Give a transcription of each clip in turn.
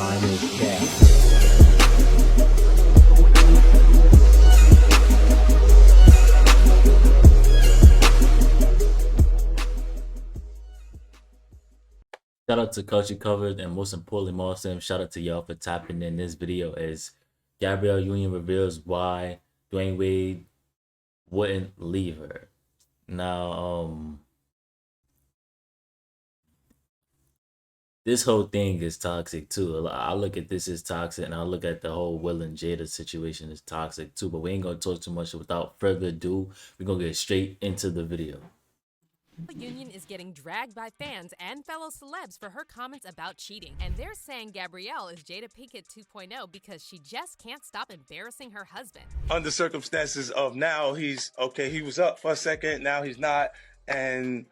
line is cash. Shout out to Culture Covered, and most importantly, Marcel, shout out to y'all for tapping in this video as Gabrielle Union reveals why Dwayne Wade wouldn't leave her. Now, this whole thing is toxic too. I look at this as toxic, and I look at the whole Will and Jada situation as toxic too. But we ain't gonna talk too much. Without further ado, we're gonna get straight into the video. Union is getting dragged by fans and fellow celebs for her comments about cheating. And they're saying Gabrielle is Jada Pinkett 2.0 because she just can't stop embarrassing her husband. Under circumstances of now he's okay, he was up for a second, now he's not, and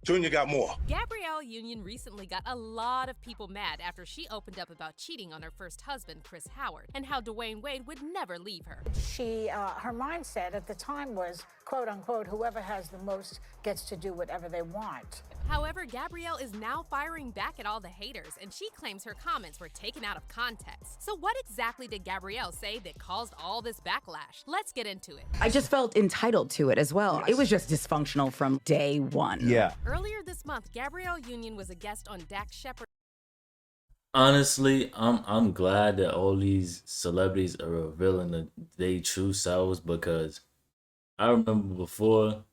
Junior got more. Gabrielle Union recently got a lot of people mad after she opened up about cheating on her first husband, Chris Howard, and how Dwayne Wade would never leave her. Her mindset at the time was, quote unquote, whoever has the most gets to do whatever they want. However, Gabrielle is now firing back at all the haters, and she claims her comments were taken out of context. So what exactly did Gabrielle say that caused all this backlash? Let's get into it. I just felt entitled to it as well. It was just dysfunctional from day one. Yeah. Earlier this month, Gabrielle Union was a guest on Dax Shepard. Honestly, I'm glad that all these celebrities are revealing their true selves, because I remember before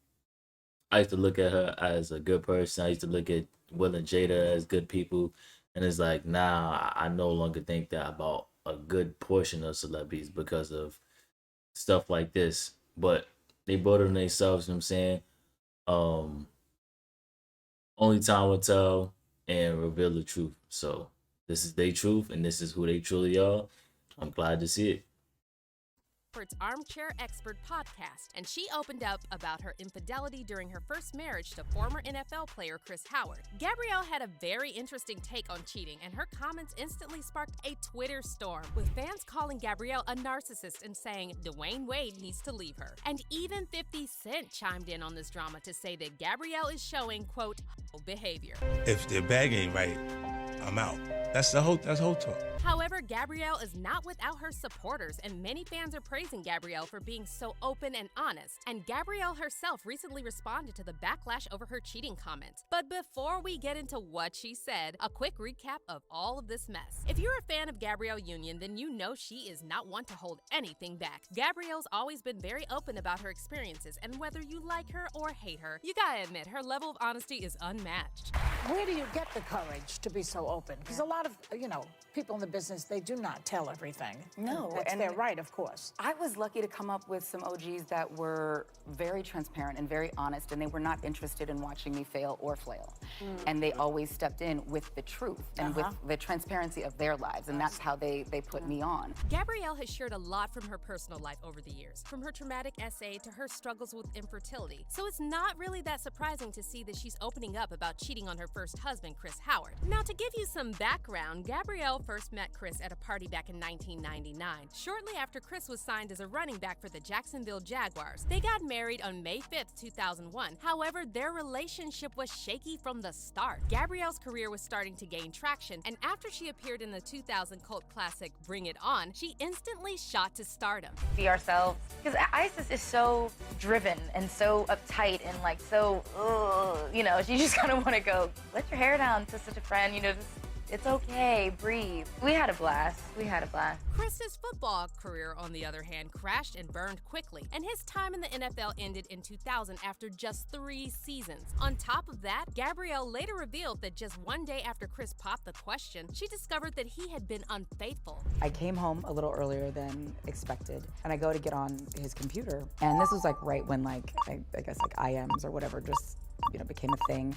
I used to look at her as a good person. I used to look at Will and Jada as good people, and it's like now I no longer think that about a good portion of celebrities because of stuff like this. But they brought it on themselves, you know what I'm saying? Only time will tell and reveal the truth. So this is their truth, and this is who they truly are. I'm glad to see it. Armchair Expert podcast, and she opened up about her infidelity during her first marriage to former NFL player Chris Howard. Gabrielle had a very interesting take on cheating, and her comments instantly sparked a Twitter storm, with fans calling Gabrielle a narcissist and saying Dwayne Wade needs to leave her. And even 50 Cent chimed in on this drama to say that Gabrielle is showing, quote, behavior. If their bag ain't right, I'm out. That's the whole talk. However, Gabrielle is not without her supporters, and many fans are praising Gabrielle for being so open and honest. And Gabrielle herself recently responded to the backlash over her cheating comments. But before we get into what she said, a quick recap of all of this mess. If you're a fan of Gabrielle Union, then you know she is not one to hold anything back. Gabrielle's always been very open about her experiences, and whether you like her or hate her, you gotta admit her level of honesty is unmatched. Where do you get the courage to be so open? Because a lot of, people in the business, they do not tell everything. No, That's their right, of course. I was lucky to come up with some OGs that were very transparent and very honest, and they were not interested in watching me fail or flail. And they always stepped in with the truth and with the transparency of their lives, and that's how they put me on. Gabrielle has shared a lot from her personal life over the years, from her traumatic essay to her struggles with infertility. So it's not really that surprising to see that she's opening up about cheating on her first husband, Chris Howard. Now, to give you some background, Gabrielle first met Chris at a party back in 1999, shortly after Chris was signed as a running back for the Jacksonville Jaguars. They got married on May 5th, 2001. However, their relationship was shaky from the start. Gabrielle's career was starting to gain traction, and after she appeared in the 2000 cult classic Bring It On, she instantly shot to stardom. Be ourselves, because Isis is so driven and so uptight and like so, you just kind of want to go, let your hair down to such a friend, it's okay, breathe. We had a blast. Chris's football career, on the other hand, crashed and burned quickly, and his time in the NFL ended in 2000 after just 3 seasons. On top of that, Gabrielle later revealed that just one day after Chris popped the question, she discovered that he had been unfaithful. I came home a little earlier than expected, and I go to get on his computer, and this was right when I guess IMs or whatever just became a thing.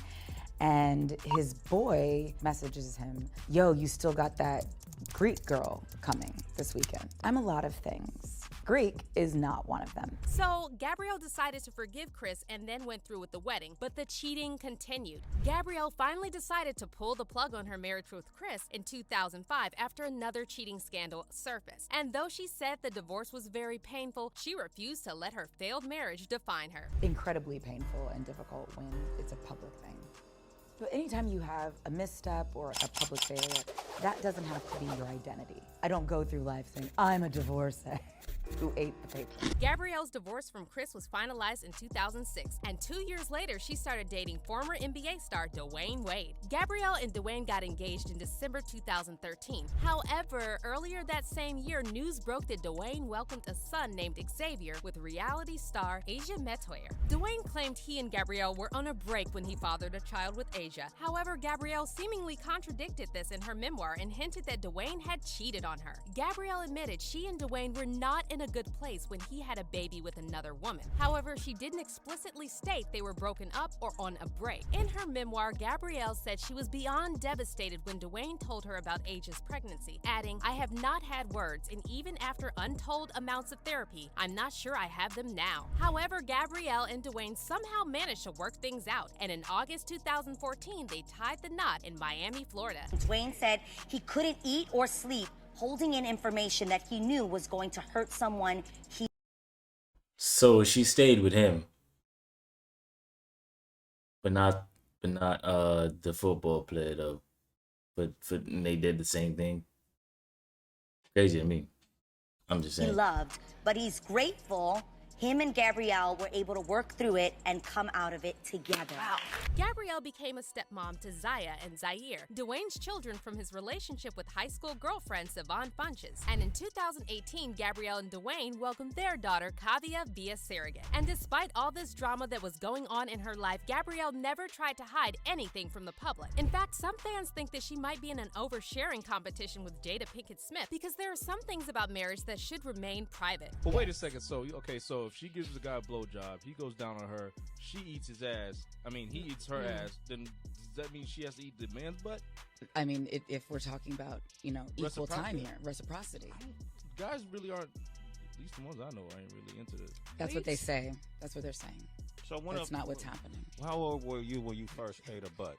And his boy messages him, yo, you still got that Greek girl coming this weekend. I'm a lot of things. Greek is not one of them. So Gabrielle decided to forgive Chris and then went through with the wedding, but the cheating continued. Gabrielle finally decided to pull the plug on her marriage with Chris in 2005 after another cheating scandal surfaced. And though she said the divorce was very painful, she refused to let her failed marriage define her. Incredibly painful and difficult when it's a public thing. But anytime you have a misstep or a public failure, that doesn't have to be your identity. I don't go through life saying, I'm a divorcee who ate the paper. Gabrielle's divorce from Chris was finalized in 2006, and 2 years later, she started dating former NBA star Dwayne Wade. Gabrielle and Dwayne got engaged in December 2013. However, earlier that same year, news broke that Dwayne welcomed a son named Xavier with reality star Asia Metoyer. Dwayne claimed he and Gabrielle were on a break when he fathered a child with Asia. However, Gabrielle seemingly contradicted this in her memoir and hinted that Dwayne had cheated on her. Gabrielle admitted she and Dwayne were not in a good place when he had a baby with another woman. However, she didn't explicitly state they were broken up or on a break. In her memoir, Gabrielle said she was beyond devastated when Dwayne told her about Asia's pregnancy, adding, I have not had words, and even after untold amounts of therapy, I'm not sure I have them now. However, Gabrielle and Dwayne somehow managed to work things out, and in August 2014, they tied the knot in Miami, Florida. Dwayne said he couldn't eat or sleep holding in information that he knew was going to hurt someone he. So she stayed with him, but not the football player though. But and they did the same thing. Crazy to me. I'm just saying. He loved, but he's grateful him and Gabrielle were able to work through it and come out of it together. Wow. Gabrielle became a stepmom to Zaya and Zaire, Dwayne's children from his relationship with high school girlfriend Savon Funches. And in 2018, Gabrielle and Dwayne welcomed their daughter Kavia via surrogate. And despite all this drama that was going on in her life, Gabrielle never tried to hide anything from the public. In fact, some fans think that she might be in an oversharing competition with Jada Pinkett Smith because there are some things about marriage that should remain private. But wait a second. So if she gives the guy a blowjob, he goes down on her, she eats his ass. I mean, he eats her ass. Then does that mean she has to eat the man's butt? I mean, if we're talking about, equal time here, reciprocity. Guys really aren't, at least the ones I know, ain't really into this. That's what they say. That's what they're saying. So That's not what's happening. How old were you when you first ate a butt?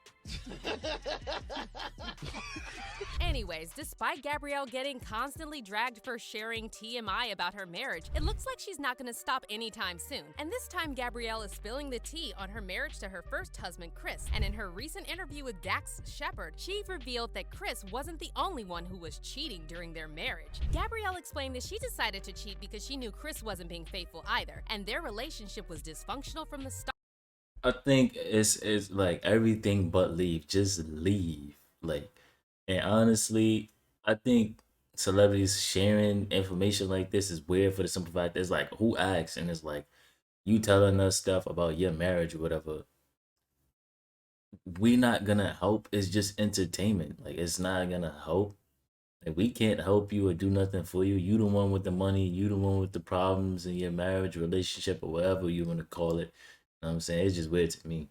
Anyways, despite Gabrielle getting constantly dragged for sharing TMI about her marriage, it looks like she's not going to stop anytime soon. And this time, Gabrielle is spilling the tea on her marriage to her first husband, Chris. And in her recent interview with Dax Shepard, she revealed that Chris wasn't the only one who was cheating during their marriage. Gabrielle explained that she decided to cheat because she knew Chris wasn't being faithful either, and their relationship was dysfunctional from the start. I think it's like everything but leave. Just leave. Like, and honestly, I think celebrities sharing information like this is weird for the simple fact that it's like, who asks? And it's like, you telling us stuff about your marriage or whatever. We're not gonna help. It's just entertainment. Like, it's not gonna help. Like, we can't help you or do nothing for you. You the one with the money. You the one with the problems in your marriage, relationship, or whatever you want to call it. You know what I'm saying? It's just weird to me.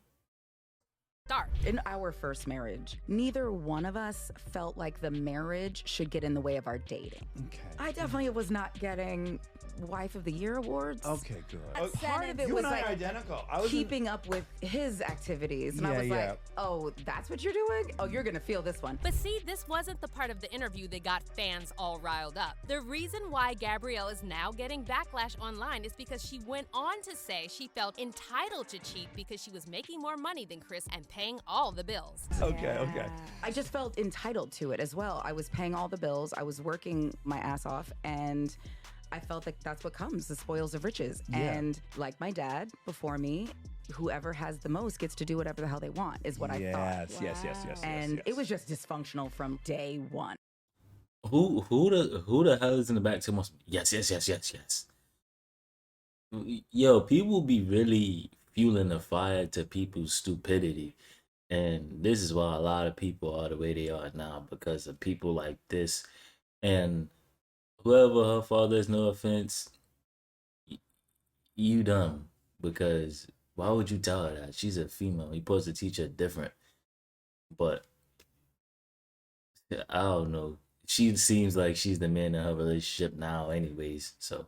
In our first marriage, neither one of us felt like the marriage should get in the way of our dating. Okay. I definitely was not getting Wife of the Year awards. Okay, good. Part of it You was and I like are identical. I was keeping up with his activities. And I was like, oh, that's what you're doing? Oh, you're going to feel this one. But see, this wasn't the part of the interview that got fans all riled up. The reason why Gabrielle is now getting backlash online is because she went on to say she felt entitled to cheat because she was making more money than Chris and paying all the bills. Okay. I just felt entitled to it as well. I was paying all the bills. I was working my ass off, and I felt like that's what comes, the spoils of riches. Yeah. And like my dad before me, whoever has the most gets to do whatever the hell they want, is what I thought. Yes. And it was just dysfunctional from day one. Who the hell is in the back so much? Yes. Yo, people be really fueling the fire to people's stupidity. And this is why a lot of people are the way they are now, because of people like this. And whoever her father is, no offense, you dumb. Because why would you tell her that? She's a female. You're supposed to teach her different. But I don't know. She seems like she's the man in her relationship now anyways, so.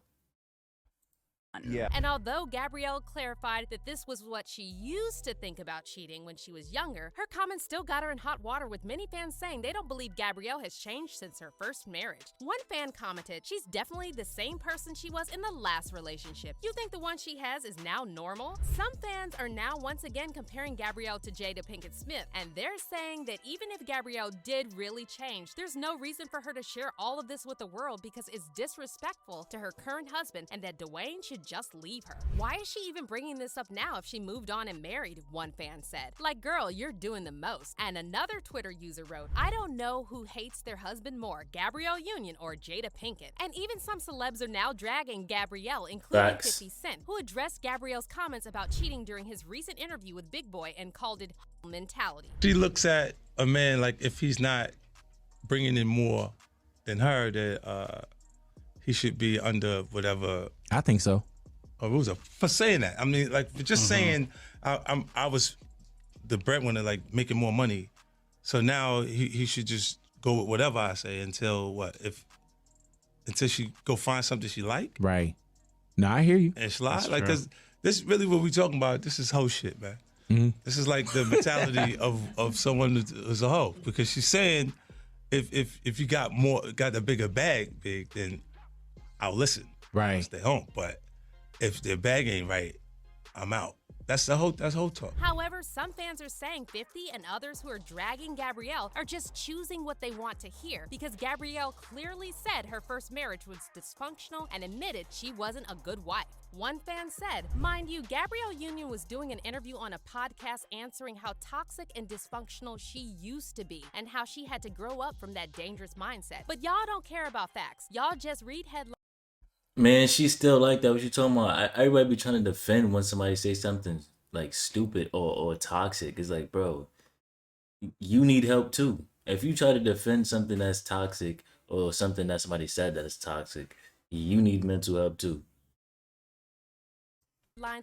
on. Yeah. And although Gabrielle clarified that this was what she used to think about cheating when she was younger, her comments still got her in hot water, with many fans saying they don't believe Gabrielle has changed since her first marriage. One fan commented, "She's definitely the same person she was in the last relationship. You think the one she has is now normal?" Some fans are now once again comparing Gabrielle to Jada Pinkett Smith, and they're saying that even if Gabrielle did really change, there's no reason for her to share all of this with the world because it's disrespectful to her current husband and that Dwayne should just leave her. Why is she even bringing this up now if she moved on and married? One fan said. Like, girl, you're doing the most. And another Twitter user wrote, "I don't know who hates their husband more, Gabrielle Union or Jada Pinkett." And even some celebs are now dragging Gabrielle, including Facts. 50 Cent, who addressed Gabrielle's comments about cheating during his recent interview with Big Boy and called it mentality. She looks at a man like if he's not bringing in more than her, that he should be under whatever I think so. rules are for saying that. I mean, like for just saying I was the breadwinner, like making more money, so now he should just go with whatever I say until until she go find something she like Right. No, I hear you. and slide. That's Like true. this really what we talking about. This is hoe shit, man. This is like the mentality of someone who's a hoe, because she's saying if you got a bigger bag, then I'll listen. Right. Stay home. But if their bag ain't right, I'm out. That's whole talk. However, some fans are saying 50 and others who are dragging Gabrielle are just choosing what they want to hear, because Gabrielle clearly said her first marriage was dysfunctional and admitted she wasn't a good wife. One fan said, "Mind you, Gabrielle Union was doing an interview on a podcast answering how toxic and dysfunctional she used to be and how she had to grow up from that dangerous mindset. But y'all don't care about facts. Y'all just read headlines." Man, she's still like that. What you talking about? Everybody be trying to defend when somebody say something like stupid or toxic. It's like, bro, you need help too. If you try to defend something that's toxic or something that somebody said that is toxic, you need mental help too.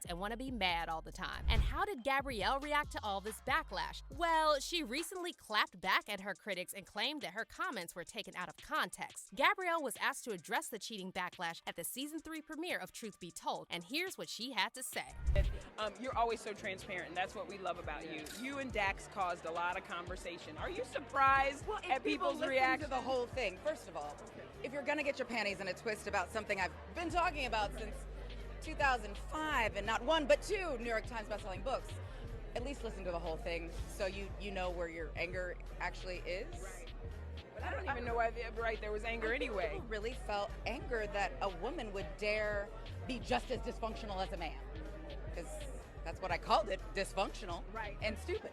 And want to be mad all the time. And how did Gabrielle react to all this backlash? Well, she recently clapped back at her critics and claimed that her comments were taken out of context. Gabrielle was asked to address the cheating backlash at the season 3 premiere of Truth Be Told, and here's what she had to say. You're always so transparent, and that's what we love about you. You and Dax caused a lot of conversation. Are you surprised at people's reaction to the whole thing? First of all, if you're gonna get your panties in a twist about something I've been talking about since 2005 and not one but two New York Times bestselling books, at least listen to the whole thing so you know where your anger actually is. Right. But I don't even know why there was anger anyway. People really felt anger that a woman would dare be just as dysfunctional as a man, because that's what I called it, dysfunctional and stupid.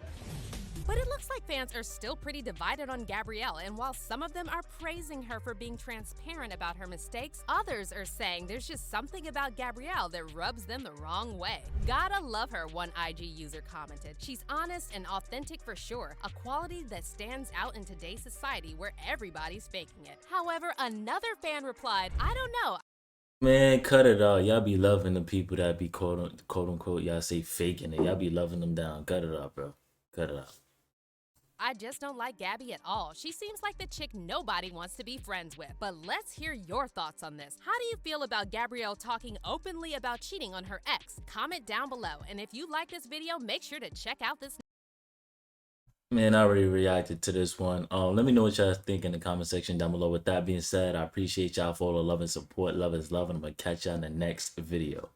But it looks like fans are still pretty divided on Gabrielle, and while some of them are praising her for being transparent about her mistakes, others are saying there's just something about Gabrielle that rubs them the wrong way. "Gotta love her," one IG user commented. "She's honest and authentic for sure, a quality that stands out in today's society where everybody's faking it." However, another fan replied, "I don't know. Man, cut it out. Y'all be loving the people that be quote unquote, y'all say faking it. Y'all be loving them down. Cut it out, bro. Cut it out. I just don't like Gabby at all. She seems like the chick nobody wants to be friends with." But let's hear your thoughts on this. How do you feel about Gabrielle talking openly about cheating on her ex? Comment down below. And if you like this video, make sure to check out this. Man, I already reacted to this one. Let me know what y'all think in the comment section down below. With that being said, I appreciate y'all for all the love and support. Love is love, and I'm gonna catch y'all in the next video.